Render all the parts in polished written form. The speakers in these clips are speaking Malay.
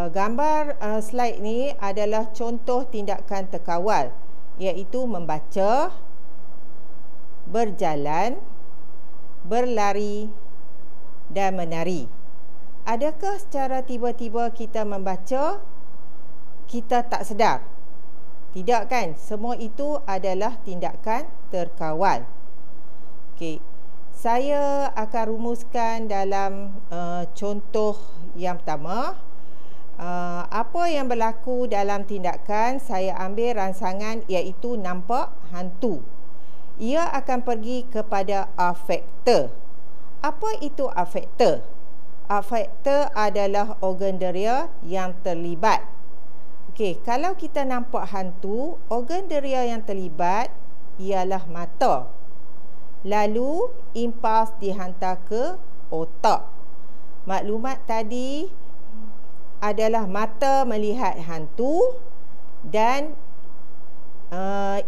Gambar slide ni adalah contoh tindakan terkawal, iaitu membaca, berjalan, berlari dan menari. Adakah secara tiba-tiba kita membaca, kita tak sedar? Tidak kan? Semua itu adalah tindakan terkawal. Okey, saya akan rumuskan dalam contoh yang pertama. Apa yang berlaku dalam tindakan, saya ambil rangsangan iaitu nampak hantu. Ia akan pergi kepada afektor. Apa itu afektor? Afektor adalah organ deria yang terlibat. Okey, kalau kita nampak hantu, organ deria yang terlibat ialah mata. Lalu impuls dihantar ke otak. Maklumat tadi adalah mata melihat hantu dan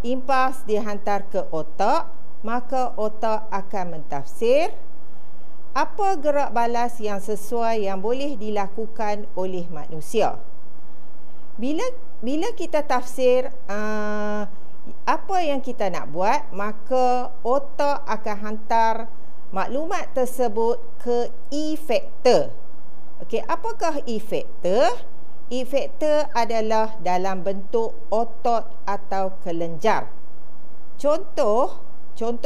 impuls dihantar ke otak, maka otak akan mentafsir apa gerak balas yang sesuai yang boleh dilakukan oleh manusia. Bila kita tafsir apa yang kita nak buat, maka otak akan hantar maklumat tersebut ke efektor. Okey, apakah efektor? Efektor adalah dalam bentuk otot atau kelenjar. Contoh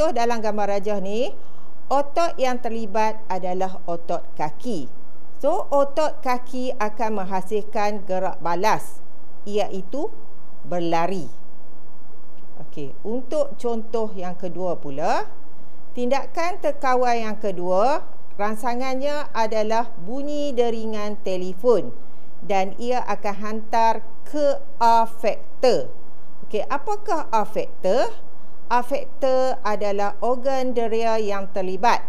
dalam gambar rajah ni, otot yang terlibat adalah otot kaki. So, otot kaki akan menghasilkan gerak balas, iaitu berlari. Okey, untuk contoh yang kedua pula, tindakan terkawal yang kedua, rangsangannya adalah bunyi deringan telefon dan ia akan hantar ke afektor. Okey, apakah afektor? Afektor adalah organ deria yang terlibat.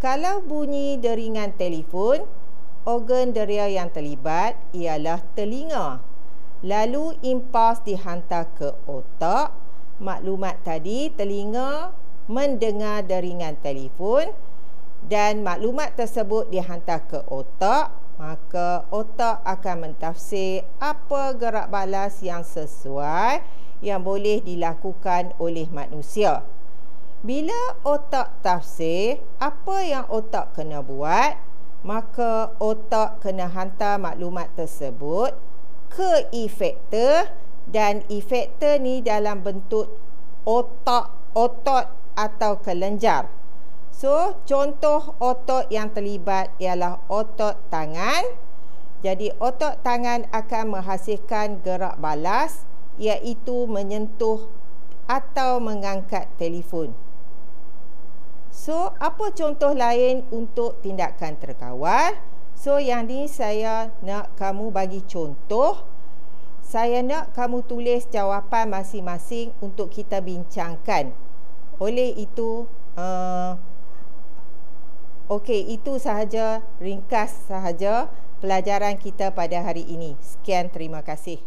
Kalau bunyi deringan telefon, organ deria yang terlibat ialah telinga. Lalu impuls dihantar ke otak. Maklumat tadi, telinga mendengar deringan telefon dan maklumat tersebut dihantar ke otak, maka otak akan mentafsir apa gerak balas yang sesuai yang boleh dilakukan oleh manusia. Bila otak tafsir apa yang otak kena buat, maka otak kena hantar maklumat tersebut ke efektor dan efektor ni dalam bentuk otot atau kelenjar. So, contoh otot yang terlibat ialah otot tangan. Jadi, otot tangan akan menghasilkan gerak balas iaitu menyentuh atau mengangkat telefon. So, apa contoh lain untuk tindakan terkawal? So, yang ni saya nak kamu bagi contoh. Saya nak kamu tulis jawapan masing-masing untuk kita bincangkan. Oleh itu, okey, itu sahaja, ringkas sahaja pelajaran kita pada hari ini. Sekian, terima kasih.